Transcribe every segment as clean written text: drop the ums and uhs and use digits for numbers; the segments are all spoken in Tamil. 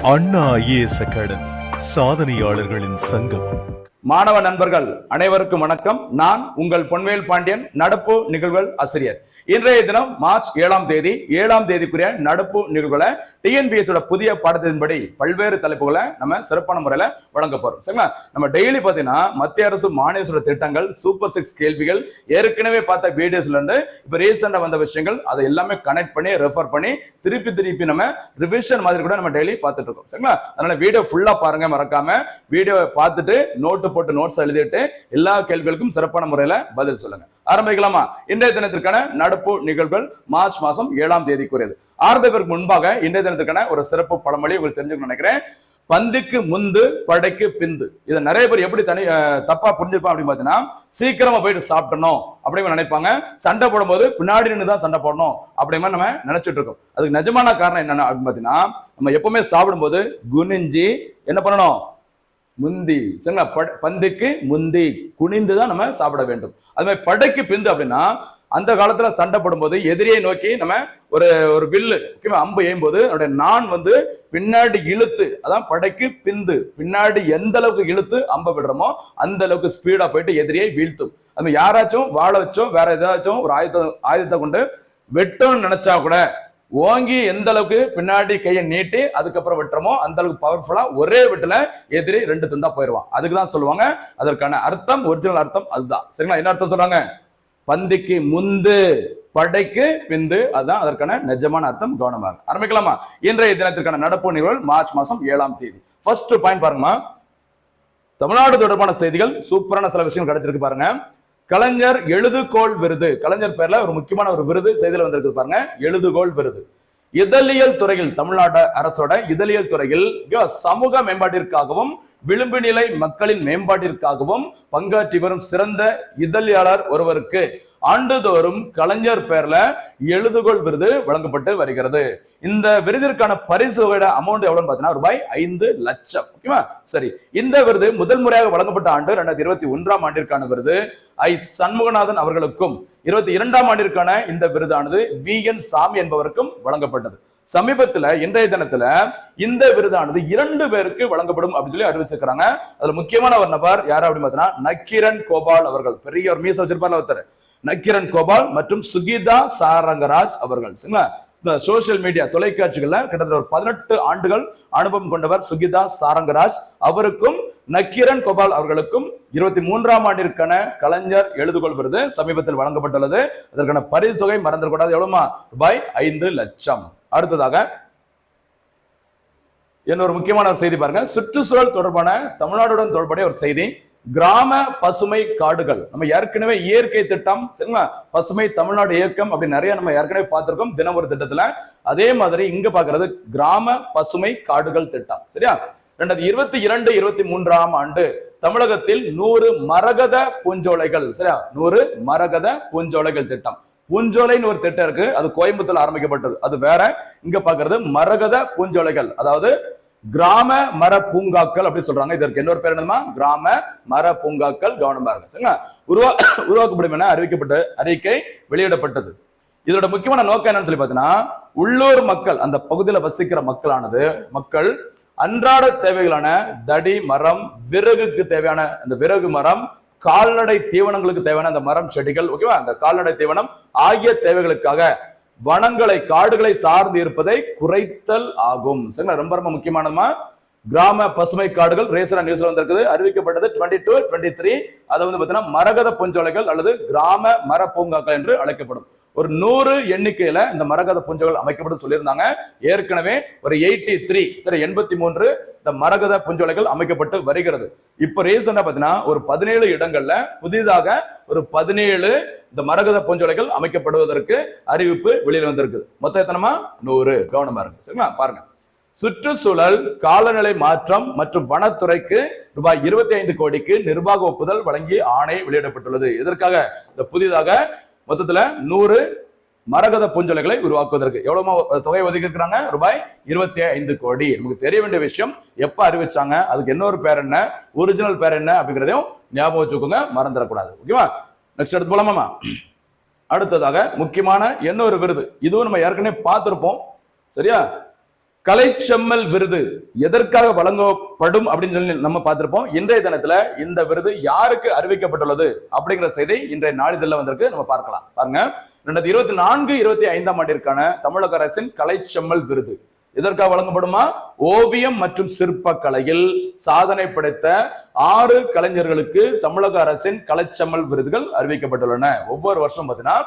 அண்ணா IAS அகாடமி சாதனையாளர்களின் சங்கம். மாணவ நண்பர்கள் அனைவருக்கும் வணக்கம். நான் உங்கள் பொன்வேல் பாண்டியன், நடப்பு நிகழ்வுகள் ஆசிரியர். இன்றைய தினம் மார்ச் 7ஆம் தேதிக்குரிய நடப்பு நிகழ்வுகளை டிஎன்பிஎஸ் புதிய பாடத்தின்படி பல்வேறு தலைப்புகளை நம்ம சிறப்பான முறையில வழங்க போறோம். சரிங்களா? நம்ம டெய்லி பாத்தீங்கன்னா மத்திய அரசு மாநில அரசு திட்டங்கள், சூப்பர் 6 கேள்விகள், ஏற்கனவே பார்த்த வீடியோஸ்ல இருந்து இப்ப ரீசெண்டா வந்த விஷயங்கள் அதை எல்லாமே கனெக்ட் பண்ணி ரெஃபர் பண்ணி திருப்பி நம்ம ரிவிஷன் மாதிரி கூட நம்ம டெய்லி பார்த்துட்டு இருக்கோம். சரிங்களா? அதனால வீடியோ ஃபுல்லா பாருங்க, மறக்காம வீடியோ பார்த்துட்டு நோட்டு போட்டு நோட்ஸ் எழுதிட்டு எல்லா கேள்விகளுக்கும் சிறப்பான முறையில பதில் சொல்லுங்க. ஆரம்பிக்கலாமா? இன்றைய தினத்திற்கான நடப்பு நிகழ்வுகள் மார்ச் மாசம் 7ஆம் தேதிக்குரியது. ஆரம்பிப்பதற்கு முன்பாக இன்றைய தினத்திற்கான ஒரு சிறப்பு பழமொழி உங்களுக்கு தெரிஞ்சுக்கணும்னு நினைக்கிறேன். பந்திக்கு முந்து படைக்கு பிந்து. இதை நிறைய பேர் எப்படி தப்பா புரிஞ்சிருப்பாங்க அப்படின்னு பாத்தீங்கன்னா, சீக்கிரமா போயிட்டு சாப்பிடணும் அப்படின்னு நினைப்பாங்க. சண்டை போடும்போது பின்னாடி நின்று தான் சண்டை போடணும் அப்படிங்கிற நம்ம நினைச்சிட்டு இருக்கோம். அதுக்கு நிஜமான காரணம் என்னன்னா அப்படின்னு பாத்தீங்கன்னா, நம்ம எப்பவுமே சாப்பிடும்போது குனிஞ்சி என்ன பண்ணணும்? முந்தி. சரிங்களா? பந்திக்கு முந்தி குனிந்துதான் நம்ம சாப்பிட வேண்டும். அது மாதிரி படைக்கு பிந்து அப்படின்னா, அந்த காலத்துல சண்டை போடும்போது எதிரியை நோக்கி நம்ம ஒரு வில்லு அம்பு எய்யும் போது அதோட நான் பின்னாடி இழுத்து, அதான் படைக்கு பிந்து, பின்னாடி எந்த அளவுக்கு இழுத்து அம்ப விடுறோமோ அந்த அளவுக்கு ஸ்பீடா போயிட்டு எதிரியை வீழ்த்தும். அது யாராச்சும் வாழ வச்சோ வேற ஏதாச்சும் ஒரு ஆயுதத்தை கொண்டு வெட்டணும்னு நினைச்சா கூட ஓங்கி எந்த அளவுக்கு பின்னாடி கையை நீட்டி அதுக்கப்புறம் வெட்டுறமோ அந்த அளவுக்கு பவர்ஃபுல்லா ஒரே வெட்டுல எதிரி 2 துண்டா போயிடுவான். அதுக்குதான் சொல்லுவாங்க. அதற்கான அர்த்தம், ஒரிஜினல் அர்த்தம் அதுதான். சரிங்களா? என்ன அர்த்தம் சொல்றாங்க? பந்திக்கு முந்து படைக்கு பிந்து. அதுதான் அதற்கான நிஜமான அர்த்தம். கவனமாக ஆரம்பிக்கலாமா? இன்றைய தினத்திற்கான நடப்பு நிகழ்வு மார்ச் மாசம் 7ஆம் தேதி. ஃபர்ஸ்ட் பாயிண்ட் பாருங்கம்மா. தமிழ்நாடு தொடர்பான செய்திகள் சூப்பரான சில விஷயம் கிடைச்சிருக்கு பாருங்க. கலைஞர் எழுதுகோள் விருது, கலைஞர் பேர்ல ஒரு முக்கியமான ஒரு விருது செய்தியில வந்திருக்கு பாருங்க. எழுதுகோள் விருது. இதழியல் துறையில், தமிழ்நாடு அரசோட இதழியல் துறையில் சமூக மேம்பாட்டிற்காகவும் விளிம்பு நிலை மக்களின் மேம்பாட்டிற்காகவும் பங்காற்றி வரும் சிறந்த இதழியாளர் ஒருவருக்கு ஆண்டுதோறும் கலைஞர் பேர்ல எழுதுகோள் விருது வழங்கப்பட்டு வருகிறது. இந்த விருதிற்கான பரிசு அமௌண்ட் எவ்வளவுன்னு பாத்தீங்கன்னா ரூபாய் 5 லட்சம். ஓகேவா? சரி, இந்த விருது முதல் முறையாக வழங்கப்பட்ட ஆண்டு 2021ஆம் ஆண்டிற்கான விருது சண்முகநாதன் அவர்களுக்கும், 22ஆம் ஆண்டிற்கான இந்த விருதானது VN சாமி என்பவருக்கும் வழங்கப்பட்டது. சமீபத்துல இன்றைய தினத்துல இந்த விருதானது 2 பேருக்கு வழங்கப்படும் அப்படின்னு சொல்லி அறிவிச்சிருக்காங்க. அதுல முக்கியமான ஒரு நபர் யாரு அப்படின்னு பாத்தீங்கன்னா நக்கீரன் கோபால் அவர்கள். பெரிய ஒரு மீச வச்சிருப்பாரு ஒருத்தர், நக்கீரன் கோபால் மற்றும் சுகிதா சாரங்கராஜ் அவர்கள். சரிங்களா? சோசியல் மீடியா தொலைக்காட்சிகள்ல கிட்டத்தட்ட ஒரு 18 ஆண்டுகள் அனுபவம் கொண்டவர் சுகிதா சாரங்கராஜ். அவருக்கும் நக்கீரன் கோபால் அவர்களுக்கும் 23ஆம் ஆண்டிற்கான கலைஞர் எழுதுகோள் விருது சமீபத்தில் வழங்கப்பட்டுள்ளது. அதற்கான பரிசு தொகை மறந்துடக்கூடாது. எவ்வளவுமா? ரூபாய் 5 லட்சம். அடுத்ததாக இன்னொரு முக்கியமான ஒரு செய்தி பாருங்க. சுற்றுச்சூழல் தொடர்பான தமிழ்நாடுடன் தொடர்புடைய ஒரு செய்தி. கிராம பசுமை காடுகள். நம்ம ஏற்கனவே இயற்கை திட்டம், சரிங்களா, பசுமை தமிழ்நாடு இயக்கம் அப்படி நிறைய நம்ம ஏற்கனவே பார்த்திருக்கோம் தினம் ஒரு திட்டத்துல. அதே மாதிரி இங்க பாக்குறது கிராம பசுமை காடுகள் திட்டம். சரியா? 2022-23ஆம் ஆண்டு தமிழகத்தில் 100 மரகத பூஞ்சோலைகள். சரியா? 100 மரகத பூஞ்சோலைகள் திட்டம். பூஞ்சோலைன்னு ஒரு திட்டம் இருக்கு, அது கோயம்புத்தூர்ல ஆரம்பிக்கப்பட்டது. அது வேற. இங்க பாக்குறது மரகத பூஞ்சோலைகள், அதாவது கிராம மர பூங்காக்கள் அப்படி சொல்றாங்க. இதற்கு இன்னொரு பேர் என்னமா? கிராம மர பூங்காக்கள். கவனமா இருக்கு. சரிங்களா? உருவாக்கப்படும் என அறிக்கை வெளியிடப்பட்டது. இதோட முக்கியமான நோக்கம் என்னன்னு சொல்லி பாத்தீங்கன்னா, உள்ளூர் மக்கள், அந்த பகுதியில் வசிக்கிற மக்கள் அன்றாட தேவைகளான தடி மரம், விறகுக்கு தேவையான அந்த விறகு மரம், கால்நடை தீவனங்களுக்கு தேவையான அந்த மரம் செடிகள், ஓகேவா, அந்த கால்நடை தீவனம் ஆகிய தேவைகளுக்காக வனங்களை, காடுகளை சார்ந்து இருப்பதை குறைத்தல் ஆகும். சரிங்களா? ரொம்ப ரொம்ப முக்கியமானமா கிராம பசுமை காடுகள் ரேசரா நியூஸ்ல வந்திருக்குது. அறிவிக்கப்பட்டது 22-23. அதை பாத்தீங்கன்னா மரகத பூஞ்சோலைகள் அல்லது கிராம மர பூங்காக்கள் என்று அழைக்கப்படும். ஒரு 100 எண்ணிக்கையில இந்த மரகத பூஞ்சோலைகள் அமைக்கப்படும் சொல்லியிருந்தாங்க. ஏற்கனவே ஒரு 83 இந்த மரகத பூஞ்சோலைகள் அமைக்கப்பட்டு வருகிறது. இப்ப ரீசெண்டா பாத்தீங்கன்னா ஒரு 17 இடங்கள்ல புதிதாக ஒரு 17 இந்த மரகத பூஞ்சோலைகள் அமைக்கப்படுவதற்கு அறிவிப்பு வெளியில் வந்திருக்கு. மொத்தம் எத்தனமா? 100. கவனமா இருக்கு. சரிங்களா? பாருங்க. சுற்றுச்சூழல், காலநிலை மாற்றம் மற்றும் வனத்துறைக்கு ரூபாய் 25 கோடிக்கு நிர்வாக ஒப்புதல் வழங்கி ஆணை வெளியிடப்பட்டுள்ளது. இதற்காக இந்த புதிதாக மொத்தத்துல 100 மரகத பூஞ்சோலைகளை உருவாக்குவதற்கு எவ்வளவு தொகை ஒதுக்கி இருக்கிறாங்க? ரூபாய் 25 கோடி. நமக்கு தெரிய வேண்டிய விஷயம், எப்ப அறிவிச்சாங்க, அதுக்கு இன்னொரு பேர் என்ன, ஒரிஜினல் பேர் என்ன அப்படிங்கிறதையும் ஞாபகம் வச்சுக்கோங்க, மறந்துடக்கூடாது. ஓகேவா? நெக்ஸ்ட் எடுத்து போலாமா? அடுத்ததாக முக்கியமான இன்னொரு விருது, இதுவும் நம்ம ஏற்கனவே பார்த்திருப்போம். சரியா? கலைச்செம்மல் விருது எதற்காக வழங்கப்படும் அப்படின்னு சொல்லி நம்ம பார்த்திருப்போம். இன்றைய தினத்துல இந்த விருது யாருக்கு அறிவிக்கப்பட்டுள்ளது அப்படிங்கிற செய்தி இன்றைய நாளிதழில் வந்திருக்கு, நம்ம பார்க்கலாம். பாருங்க, 2024-25 ஆண்டிற்கான தமிழக அரசின் கலைச்செம்மல் விருது இதற்காக வழங்கப்படுமா? ஓவியம் மற்றும் சிற்ப கலையில் சாதனை படைத்த 6 கலைஞர்களுக்கு தமிழக அரசின் கலைச்செம்மல் விருதுகள் அறிவிக்கப்பட்டுள்ளன. ஒவ்வொரு வருஷம் பார்த்தீங்கன்னா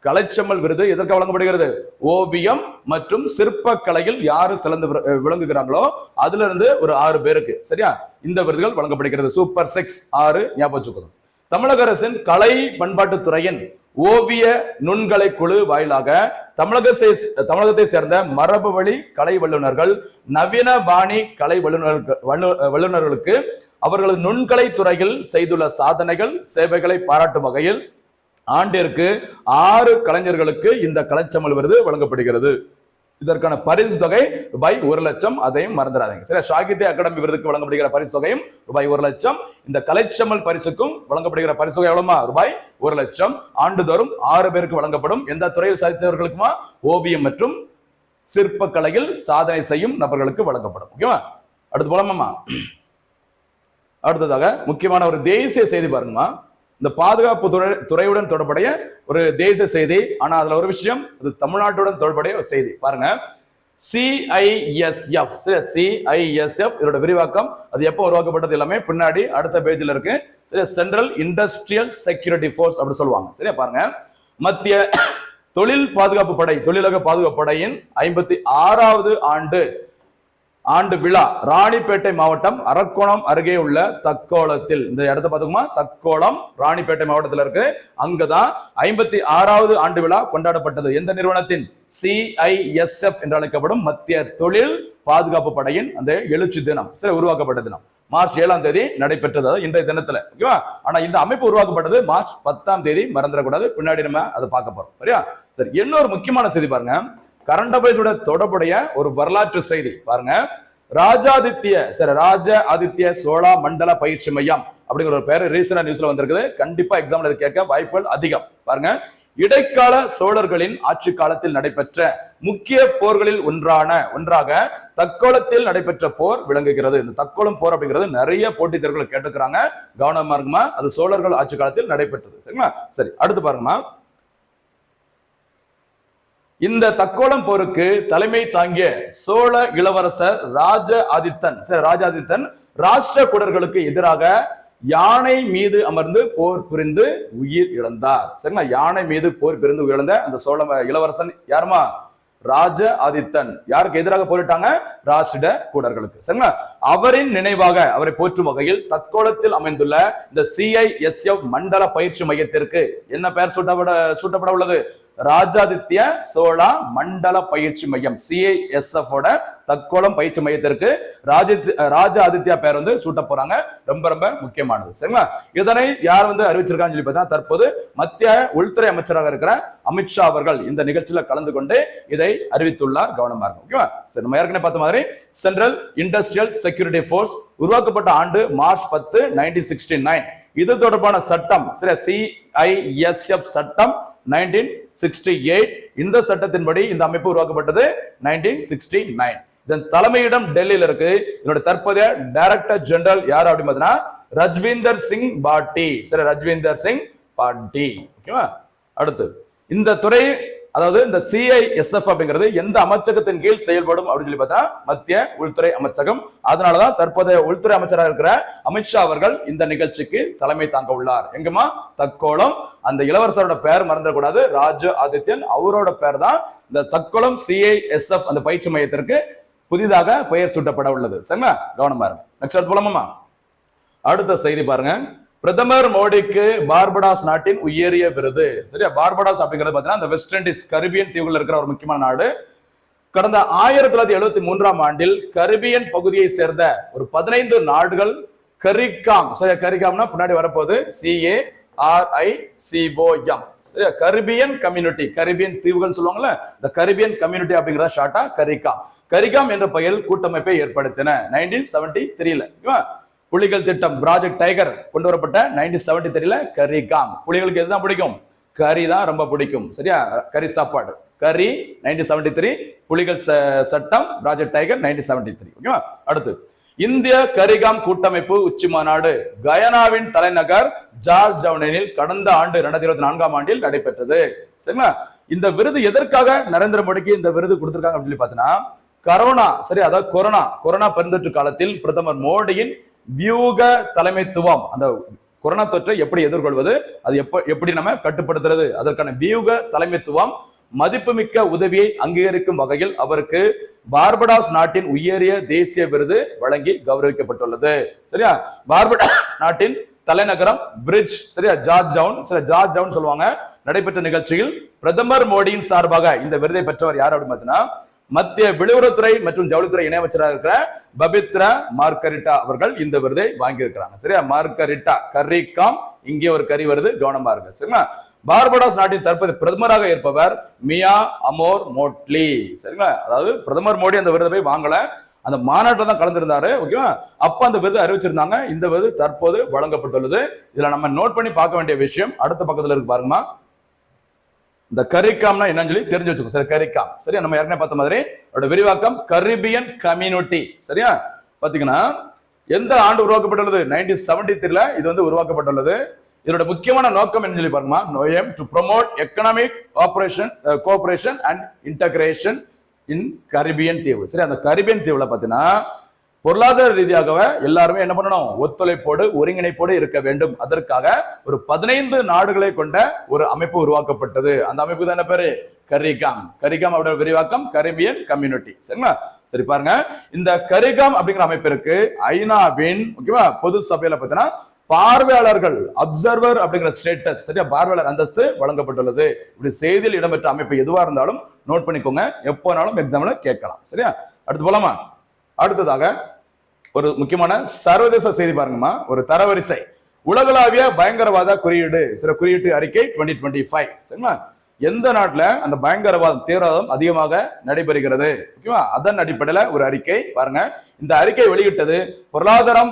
கலைச்செம்மல் விருது எதற்காக வழங்கப்படுகிறது? ஓவியம் மற்றும் சிற்ப கலையில் யாரு சிறந்து விளங்குகிறாங்களோ அதுல இருந்து ஒரு 6 பேருக்கு சரியா இந்த விருதுகள் வழங்கப்படுகிறது. சூப்பர் 6 6 ஞாபகம் வச்சுக்கணும். தமிழக அரசின் கலை பண்பாட்டுத்துறையின் ஓவிய நுண்கலை குழு வாயிலாக தமிழகத்தை சேர்ந்த மரபு வழி கலை வல்லுநர்கள், நவீன பாணி கலை வல்லுநர்களுக்கு அவர்களது நுண்கலை துறையில் செய்துள்ள சாதனைகள் சேவைகளை பாராட்டும் வகையில் ஆண்டிற்கு 6 கலைஞர்களுக்கு இந்த கலைச்செம்மல் விருது வழங்கப்படுகிறது. இதற்கான பரிசு தொகை ரூபாய் 1 லட்சம். அதையும் மறந்துடாதீங்க சரி. சாகித்ய அகாடமி விருதுக்கு வழங்கப்படுகிற பரிசு தொகையும் ரூபாய் 1 லட்சம். இந்த கலைச்செம்மல் பரிசுக்கும் வழங்கப்படுகிற பரிசு தொகை எவ்வளவுமா? ரூபாய் 1 லட்சம். ஆண்டுதோறும் 6 பேருக்கு வழங்கப்படும். எந்த துறையில் சாதித்தவர்களுக்குமா? ஓவியம் மற்றும் சிற்ப கலையில் சாதனை செய்யும் நபர்களுக்கு வழங்கப்படும். ஓகேவா? அடுத்து போலாமா? அடுத்ததாக முக்கியமான ஒரு தேசிய செய்தி பாருங்கம்மா. இந்த பாதுகாப்பு துறையுடன் தொடர்புடைய ஒரு தேசிய செய்தி. ஆனா அதுல ஒரு விஷயம், அது தமிழ்நாட்டுடன் தொடர்புடைய ஒரு செய்தி பாருங்க. CISF CISF இதோட விரிவாக்கம். அது எப்போ உருவாக்கப்பட்டது எல்லாமே பின்னாடி அடுத்த பேஜ்ல இருக்கு. சென்ட்ரல் இண்டஸ்ட்ரியல் செக்யூரிட்டி போர்ஸ் அப்படி சொல்லுவாங்க. சரியா பாருங்க. மத்திய தொழில் பாதுகாப்பு படை, தொழிலக பாதுகாப்பு படையின் 56வது ஆண்டு விழா ராணிப்பேட்டை மாவட்டம் அரக்கோணம் அருகே உள்ள தக்கோலத்தில், இந்த இடத்த பாத்துக்குமா, தக்கோலம் ராணிப்பேட்டை மாவட்டத்தில் இருக்கு. அங்கதான் 56வது ஆண்டு விழா கொண்டாடப்பட்டது. எந்த நிறுவனத்தின்? CISF என்று அழைக்கப்படும் மத்திய தொழில் பாதுகாப்பு படையின் அந்த எழுச்சி தினம் சரி உருவாக்கப்பட்ட தினம் மார்ச் 7ஆம் தேதி நடைபெற்றது இன்றைய தினத்துல. ஓகேவா? ஆனா இந்த அமைப்பு உருவாக்கப்பட்டது மார்ச் 10ஆம் தேதி, மறந்துடக்கூடாது. பின்னாடி நம்ம அதை பார்க்க போறோம். சரியா? சரி, இன்னொரு முக்கியமான செய்தி பாருங்க. கரண்ட் அஃபேர்ஸோட தொடர்புடைய ஒரு வரலாற்று செய்தி பாருங்க. ராஜ ஆதித்ய சோழா மண்டல பயிற்சி மையம் அப்படிங்கிற ஒரு பேரு ரீசெண்டா நியூஸ்ல வந்திருக்குது. கண்டிப்பா எக்ஸாம்ல இது கேட்க வாய்ப்புகள் அதிகம். பாருங்க, இடைக்கால சோழர்களின் ஆட்சி காலத்தில் நடைபெற்ற முக்கிய போர்களில் ஒன்றாக தக்கோலத்தில் நடைபெற்ற போர் விளங்குகிறது. இந்த தக்கோலம் போர் அப்படிங்கிறது நிறைய போட்டித் தேர்வுகள் கேட்டுக்கிறாங்க. கவனமா இருக்குமா, அது சோழர்கள் ஆட்சி காலத்தில் நடைபெற்றது. சரிங்களா? சரி, அடுத்து பாருங்கம்மா. இந்த தக்கோலம் போருக்கு தலைமை தாங்கிய சோழ இளவரசர் ராஜாதித்தன் ராஷ்டிரகூடர்களுக்கு எதிராக யானை மீது அமர்ந்து போர் புரிந்து உயிர் இழந்தார். சரிங்களா? யானை மீது போர் புரிந்து உயிர் இழந்த அந்த சோழ இளவரசன் யாருமா? ராஜ ஆதித்தன். யாருக்கு எதிராக போரிட்டாங்க? ராஷ்டிர கூடர்களுக்கு. சரிங்களா? அவரின் நினைவாக அவரை போற்றும் வகையில் தக்கோலத்தில் அமைந்துள்ள இந்த CISF மண்டல பயிற்சி மையத்திற்கு என்ன பெயர் சூட்டப்பட உள்ளது? ராஜாதித்ய சோழா மண்டல பயிற்சி மையம். CISF ஓட தக்கோலம் பயிற்சி மையத்திற்கு ராஜ ஆதித்யா பேர் சூட்ட போறாங்க. ரொம்ப ரொம்ப முக்கியமானது. சரிங்களா? இதனை யார் அறிவிச்சிருக்கான்னு சொல்லி பார்த்தா தற்போது மத்திய உள்துறை அமைச்சராக இருக்கிற அமித்ஷா அவர்கள் இந்த நிகழ்ச்சியில கலந்து கொண்டு இதை அறிவித்துள்ளார். கவனமா இருக்கும். ஓகேவா? சரி, நம்ம ஏற்கனவே பார்த்த மாதிரி சென்ட்ரல் இண்டஸ்ட்ரியல் செக்யூரிட்டி போர்ஸ் உருவாக்கப்பட்ட ஆண்டு மார்ச் 10, 1969. இது தொடர்பான சட்டம் CISF சட்டம் 1968. இந்த சட்டத்தின்படி இந்த அமைப்பு உருவாக்கப்பட்டது 1969. இதன் தலைமையிடம் டெல்லியில இருக்கு. இதோட தற்போதைய டைரக்டர் ஜெனரல் யார் அப்படின்னு பார்த்தீங்கன்னா ரஜ்வீந்தர் சிங் பாட்டி. சரி, ரஜ்வீந்தர் சிங் பாட்டி. ஓகேவா? அடுத்து இந்த துறை, அதாவது இந்த CISF அப்படிங்கிறது எந்த அமைச்சகத்தின் கீழ் செயல்படும் அப்படின்னு சொல்லி பார்த்தா மத்திய உள்துறை அமைச்சகம். அதனாலதான் தற்போதைய உள்துறை அமைச்சராக இருக்கிற அமித்ஷா அவர்கள் இந்த நிகழ்ச்சிக்கு தலைமை தாங்க உள்ளார். எங்கம்மா? தக்கோலம். அந்த இளவரசரோட பெயர் மறந்துடக்கூடாது, ராஜ ஆதித்யன். அவரோட பெயர் தான் இந்த தக்கோலம் CISF அந்த பயிற்சி மையத்திற்கு புதிதாக பெயர் சூட்டப்பட உள்ளது. சரிங்களா? கவனமா இருக்கு. நெக்ஸ்ட் போலாமா? அடுத்த செய்தி பாருங்க. பிரதமர் மோடிக்கு பார்படாஸ் நாட்டின் உயரிய விருது. சரியா? பார்படாஸ் அப்படிங்கிறது பாத்தீங்கன்னா இந்த வெஸ்ட் இண்டீஸ் கரிபியன் தீவுகள் இருக்கிற ஒரு முக்கியமான நாடு. கடந்த 1973ஆம் ஆண்டில் கரிபியன் பகுதியை சேர்ந்த ஒரு 15 நாடுகள் கரிகாம். சரியா? கரிகாம்னா பின்னாடி வரப்போகுது CARICOM. சரியா? கரிபியன் கம்யூனிட்டி, கரிபியன் தீவுகள் சொல்லுவாங்கல்ல, இந்த கரிபியன் கம்யூனிட்டி அப்படிங்கிற ஷார்ட்டா கரிகாம் என்ற பெயர் கூட்டமைப்பை ஏற்படுத்தின 1973ல. புலிகள் திட்டம் ப்ராஜெக்ட் டைகர் கொண்டு வரப்பட்ட 1973ல கரிகாம். புலிகளுக்கு எதுதான் பிடிக்கும்? கறி தான் ரொம்ப பிடிக்கும். சரியா? கறி சாப்பாடு, கரி 1973, புலிகள் சட்டம் ப்ராஜெக்ட் டைகர் 1973. ஓகேவா? அடுத்து இந்திய கரிகாம் கூட்டமைப்பு உச்சி மாநாடு கயானாவின் தலைநகர் ஜார்ஜ் டவுனில் கடந்த ஆண்டு 2024ஆம் ஆண்டில் நடைபெற்றது. சரிங்களா? இந்த விருது எதற்காக நரேந்திர மோடிக்கு இந்த விருது கொடுத்திருக்காங்க அப்படின்னு பாத்தீங்கன்னா, கரோனா அதாவது கொரோனா பெருந்தொற்று காலத்தில் பிரதமர் மோடியின் வியூக தலைமைத்துவம், அந்த கொரோனா தொற்றை எப்படி எதிர்கொள்வது, அது எப்படி நம்ம கட்டுப்படுத்துறது, அதற்கான வியூக தலைமைத்துவம், மதிப்புமிக்க உதவியை அங்கீகரிக்கும் வகையில் அவருக்கு பார்படாஸ் நாட்டின் உயரிய தேசிய விருது வழங்கி கௌரவிக்கப்பட்டுள்ளது. சரியா? பார்படாஸ் நாட்டின் தலைநகரம் பிரிட்ஜ், சரியா, ஜார்ஜ் டவுன் சொல்லுவாங்க. நடைபெற்ற நிகழ்ச்சியில் பிரதமர் மோடியின் சார்பாக இந்த விருதை பெற்றவர் யார் அப்படின்னு பார்த்தீங்கன்னா, மத்திய வெளியுறவுத்துறை மற்றும் ஜவுளித்துறை இணையமைச்சராக இருக்கிற பபித்ரா மார்கரிட்டா அவர்கள் இந்த விருதை வாங்கி இருக்கிறாங்க. சரியா? மார்கரிட்டா, கரிகாம், இங்கே ஒரு கரி வருது, கவனமா இருக்கு. சரிங்களா? பார்படாஸ் நாட்டின் தற்போது பிரதமராக இருப்பவர் மியா அமோர் மோட்லி. சரிங்களா? அதாவது பிரதமர் மோடி அந்த விருதை போய் வாங்கல, அந்த மாநாட்டில் தான் கலந்திருந்தாரு. ஓகேவா? அப்ப அந்த விருது அறிவிச்சிருந்தாங்க. இந்த விருது தற்போது வழங்கப்பட்டுள்ளது. இதுல நம்ம நோட் பண்ணி பார்க்க வேண்டிய விஷயம் அடுத்த பக்கத்துல இருக்கு பாருங்கம்மா. இந்த கரிகாம்னா என்னன்னு சொல்லி தெரிஞ்சு வச்சுக்கோங்க. சரி, கரிகாம், சரியா, நம்ம ஏற்கனவே பார்த்த மாதிரி அதோட விரிவாக்கம் கரிபியன் கம்யூனிட்டி. சரியா? பாத்தீங்கன்னா எந்த ஆண்டு உருவாக்கப்பட்டுள்ளது? 1973ல இது வந்து உருவாக்கப்பட்டுள்ளது. இதோட முக்கியமான நோக்கம் என்ன சொல்லி பாருமா, நோயம் to promote economic cooperation and integration in Caribbean தீவு. சரி, அந்த கரிபியன் தீவுல பாத்தீங்கன்னா பொருளாதார ரீதியாகவே எல்லாருமே என்ன பண்ணணும், ஒத்துழைப்போடு ஒருங்கிணைப்போடு இருக்க வேண்டும். அதற்காக ஒரு 15 நாடுகளை கொண்ட ஒரு அமைப்பு உருவாக்கப்பட்டது. அந்த அமைப்பு தான் என்ன பேரு? கரிகாம். கரிகாம் அவருடைய விரிவாக்கம் கரிபியன் கம்யூனிட்டி. சரிங்களா? சரி, பாருங்க, இந்த கரிகாம் அப்படிங்கிற அமைப்பிற்கு ஐநாவின் ஓகேவா பொது சபையில பாத்தீங்கன்னா பார்வையாளர்கள் அப்சர்வர் அப்படிங்கிற ஸ்டேட்டஸ், சரியா, பார்வையாளர் அந்தஸ்து வழங்கப்பட்டுள்ளது. இப்படி செய்தியில் இடம்பெற்ற அமைப்பு எதுவா இருந்தாலும் நோட் பண்ணிக்கோங்க, எப்போனாலும் எக்ஸாம்ல கேட்கலாம். சரியா? அடுத்து போலாமா? அடுத்ததாக ஒரு முக்கியமான சர்வதேச செய்தி பாருங்கம்மா. ஒரு தரவரிசை உலகளாவிய பயங்கரவாத குறியீடு, சில குறியீட்டு அறிக்கை 2025. சரிங்களா? எந்த நாட்டுல அந்த பயங்கரவாதம் தீவிரவாதம் அதிகமாக நடைபெறுகிறது, ஓகேவா, அதன் அடிப்படையில ஒரு அறிக்கை பாருங்க. இந்த அறிக்கை வெளியிட்டது பொருளாதாரம்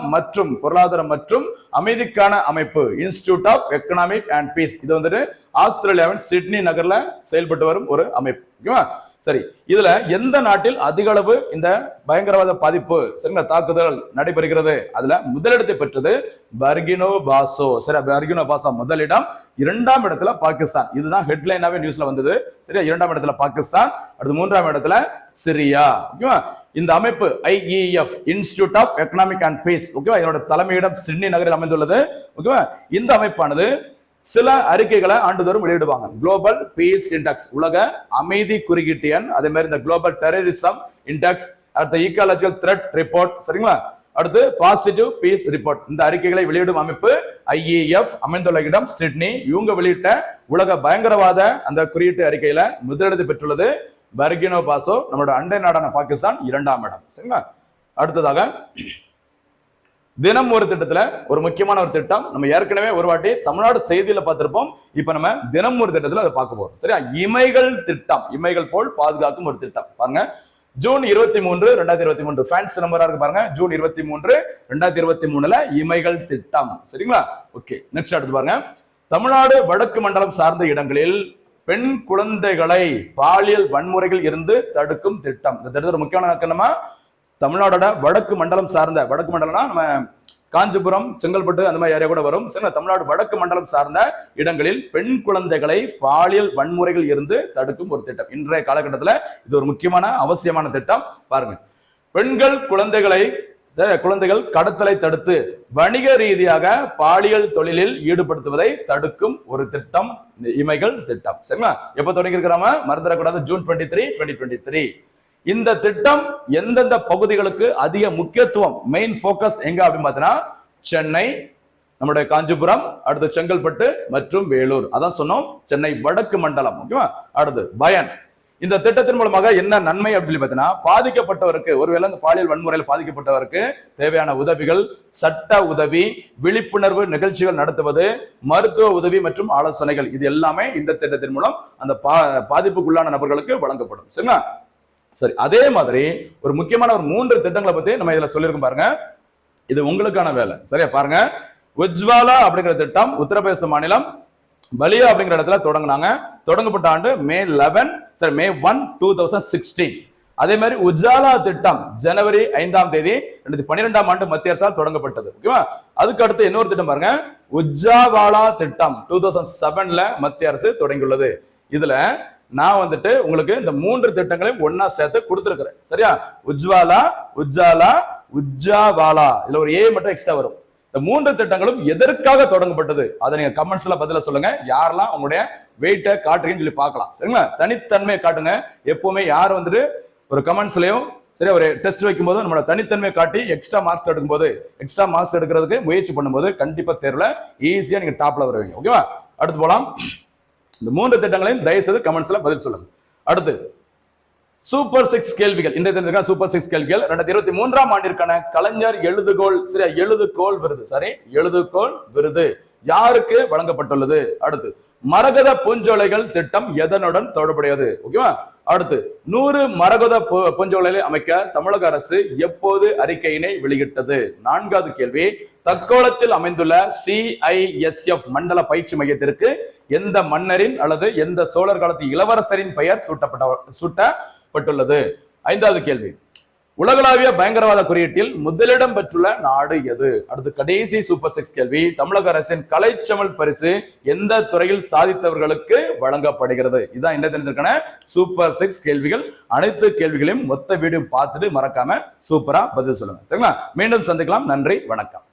மற்றும் அமைதிக்கான அமைப்பு, institute of economic and peace. இது வந்துட்டு ஆஸ்திரேலியாவின் சிட்னி நகர்ல செயல்பட்டு வரும் ஒரு அமைப்பு. ஓகேவா? சரி, இதுல எந்த நாட்டில் அதிக அளவு இந்த பயங்கரவாத பாதிப்பு, சரிங்களா, தாக்குதல் நடைபெறுகிறது? அதுல முதலிடத்தை பெற்றது பர்கினோ பாசோ. சரி, பர்கினோ பாசோ முதலிடம். 2ஆம் இடத்துல பாகிஸ்தான். இதுதான் ஹெட்லைனாவே நியூஸ்ல வந்தது. சரியா? 2ஆம் இடத்துல பாகிஸ்தான். அடுத்து 3ஆம் இடத்துல சிரியா. ஓகேவா? இந்த அமைப்பு IEF, institute of economic and peace, ஓகேவா, இதோட தலைமையிடம் சிட்னி நகரில் அமைந்துள்ளது. ஓகேவா? இந்த அமைப்பானது சில அறிக்கைகளை ஆண்டுதோறும் வெளியிடுவாங்க. குளோபல் பீஸ் இண்டெக்ஸ், உலக அமைதி குறியீட்டு எண், அதே மாதிரி இந்த குளோபல் டெரரிசம் இண்டெக்ஸ், அடுத்த ஈக்காலஜிக்கல் த்ரெட் ரிப்போர்ட், சரிங்களா, அடுத்து பாசிட்டிவ் பீஸ் ரிப்போர்ட். இந்த அறிக்கைகளை வெளியிடும் அமைப்பு IEF, அமைந்துள்ள இடம் சிட்னி. இவங்க வெளியிட்ட உலக பயங்கரவாத அந்த குறியீட்டு அறிக்கையில முதலிடத்தை பெற்றுள்ளது பர்கினோ பாசோ. நம்மளோட அண்டை நாடான பாகிஸ்தான் 2ஆம் இடம். சரிங்களா? அடுத்ததாக தினம் ஒரு திட்டத்துல ஒரு முக்கியமான ஒரு திட்டம், நம்ம ஏற்கனவே ஒரு வாட்டி தமிழ்நாடு செய்தியில பார்த்திருப்போம். இப்ப நம்ம தினம் ஒரு திட்டத்துல அதை பார்க்க போறோம். சரியா? இமைகள் திட்டம், இமைகள் போல் பாதுகாக்கும் ஒரு திட்டம். பாருங்க, ஜூன் 23, 2023 ஃபேன்ஸ் நம்பரா இருக்கு பாருங்க. ஜூன் 23, 2023ல இமைகள் திட்டம். சரிங்களா? ஓகே, நெக்ஸ்ட் அடுத்து பாருங்க. தமிழ்நாடு வடக்கு மண்டலம் சார்ந்த இடங்களில் பெண் குழந்தைகளை பாலியல் வன்முறைகள் இருந்து தடுக்கும் திட்டம். இந்த திட்டத்தோட முக்கியமான என்னமா, தமிழ்நாடோட வடக்கு மண்டலம் சார்ந்த, வடக்கு மண்டலம்னா நம்ம காஞ்சிபுரம், செங்கல்பட்டு அந்த மாதிரி ஏரியா கூட வரும். தமிழ்நாடு வடக்கு மண்டலம் சார்ந்த இடங்களில் பெண் குழந்தைகளை பாலியல் வன்முறைகள் இருந்து தடுக்கும் ஒரு திட்டம். இன்றைய காலகட்டத்தில் இது ஒரு முக்கியமான அவசியமான திட்டம். பாருங்க, பெண்கள் குழந்தைகள் கடத்தலை தடுத்து வணிக ரீதியாக பாலியல் தொழிலில் ஈடுபடுத்துவதை தடுக்கும் ஒரு திட்டம் இமைகள் திட்டம். சரிங்களா? எப்ப தொடங்கி இருக்கிறாம மறந்துடக்கூடாது, ஜூன் 23, 2023. இந்த திட்டம் எந்தெந்த பகுதிகளுக்கு அதிக முக்கியத்துவம், மெயின் போக்கஸ் எங்க அப்படின்னு பார்த்தீங்கன்னா சென்னை, நம்முடைய காஞ்சிபுரம், அடுத்து செங்கல்பட்டு மற்றும் வேலூர். அதான் சொன்னோம், சென்னை வடக்கு மண்டலம். ஓகேவா? அடுத்து பயன். இந்த திட்டத்தின் மூலமாக என்ன நன்மை அப்படின்னு சொல்லி பார்த்தீங்கன்னா, பாதிக்கப்பட்டவருக்கு, ஒருவேளை இந்த பாலியல் வன்முறையில் பாதிக்கப்பட்டவருக்கு தேவையான உதவிகள், சட்ட உதவி, விழிப்புணர்வு நிகழ்ச்சிகள் நடத்துவது, மருத்துவ உதவி மற்றும் ஆலோசனைகள், இது எல்லாமே இந்த திட்டத்தின் மூலம் அந்த பாதிப்புக்குள்ளான நபர்களுக்கு வழங்கப்படும். சரிங்களா? சரி, அதே மாதிரி ஒரு முக்கியமான ஒரு 3 திட்டங்களை பத்தி நம்ம இதுல சொல்லியிருக்கோம் பாருங்க. இது உங்களுக்கான வேலை. சரியா? பாருங்க, உஜ்வாலா அப்படிங்கிற திட்டம் உத்தரப்பிரதேச மாநிலம் பலியா அப்படிங்கிற இடத்துல தொடங்கினாங்க. தொடங்கப்பட்ட ஆண்டு மே 1 2016. அதே மாதிரி உஜாலா திட்டம் ஜனவரி 5ஆம் தேதி 2012ஆம் ஆண்டு மத்திய அரசால் தொடங்கப்பட்டது. ஓகேவா? அதுக்கு அடுத்து இன்னொரு திட்டம் பாருங்க, உஜ்ஜாவாலா திட்டம் 2007ல மத்திய அரசு தொடங்கியுள்ளது. இதுல நான் வந்துட்டு உங்களுக்கு இந்த 3 திட்டங்களையும் ஒன்னா சேர்த்து கொடுத்திருக்கிறேன். சரியா? உஜ்வாலா, உஜ்ஜாலா, உஜ்ஜாவாலா, இதுல ஒரு ஏ மட்டும் எக்ஸ்ட்ரா வரும். இந்த 3 திட்டங்களும் எதற்காக தொடங்கப்பட்டது அதை நீங்க கமெண்ட்ஸ்ல பதில சொல்லுங்க. யாரெல்லாம் உங்களுடைய வெயிட்டை காட்டுறீங்கன்னு சொல்லி பார்க்கலாம். சரிங்களா? தனித்தன்மையை காட்டுங்க. எப்பவுமே யார் வந்துட்டு ஒரு கமெண்ட்ஸ்லயும் சரி ஒரு டெஸ்ட் வைக்கும் போது நம்மளோட தனித்தன்மையை காட்டி எக்ஸ்ட்ரா மார்க்ஸ் எடுக்கும்போது, எக்ஸ்ட்ரா மார்க்ஸ் எடுக்கிறதுக்கு முயற்சி பண்ணும்போது கண்டிப்பா தேர்வுல ஈஸியா நீங்க டாப்ல வருவீங்க. ஓகேவா? அடுத்து போலாம். இந்த 3 திட்டங்களையும் தயவு செய்து கமெண்ட்ஸ்ல பதில் சொல்லுங்க. அடுத்து சூப்பர் 6 கேள்விகள். இன்றைய சூப்பர் 6 கேள்விகள் 2023ஆம் ஆண்டிற்கான கலைஞர் எழுதுகோள் சரியா எழுதுகோள் விருது எழுதுகோள் விருது யாருக்கு வழங்கப்பட்டுள்ளது? அடுத்து மரகத பூஞ்சோலைகள் திட்டம் எதனுடன் தொடர்புடையது? ஓகேவா? அடுத்து 100 மரகத பூஞ்சோலைகளை அமைக்க தமிழக அரசு எப்போது அறிக்கையினை வெளியிட்டது? 4வது கேள்வி, தக்கோலத்தில் அமைந்துள்ள CISF மண்டல பயிற்சி மையத்திற்கு எந்த மன்னரின் அல்லது எந்த சோழர் காலத்து இளவரசரின் பெயர் சூட்டப்பட்டுள்ளது? 5வது கேள்வி, உலகளாவிய பயங்கரவாத குறியீட்டில் முதலிடம் பெற்றுள்ள நாடு எது? அடுத்து கடைசி சூப்பர் 6 கேள்வி, தமிழக அரசின் கலைச்சமல் பரிசு எந்த துறையில் சாதித்தவர்களுக்கு வழங்கப்படுகிறது? இதுதான் இந்த தினத்திற்கான சூப்பர் 6 கேள்விகள். அனைத்து கேள்விகளையும் மொத்த வீடியோ பார்த்துட்டு மறக்காம சூப்பரா பதில் சொல்லுங்க. சரிங்களா? மீண்டும் சந்திக்கலாம். நன்றி, வணக்கம்.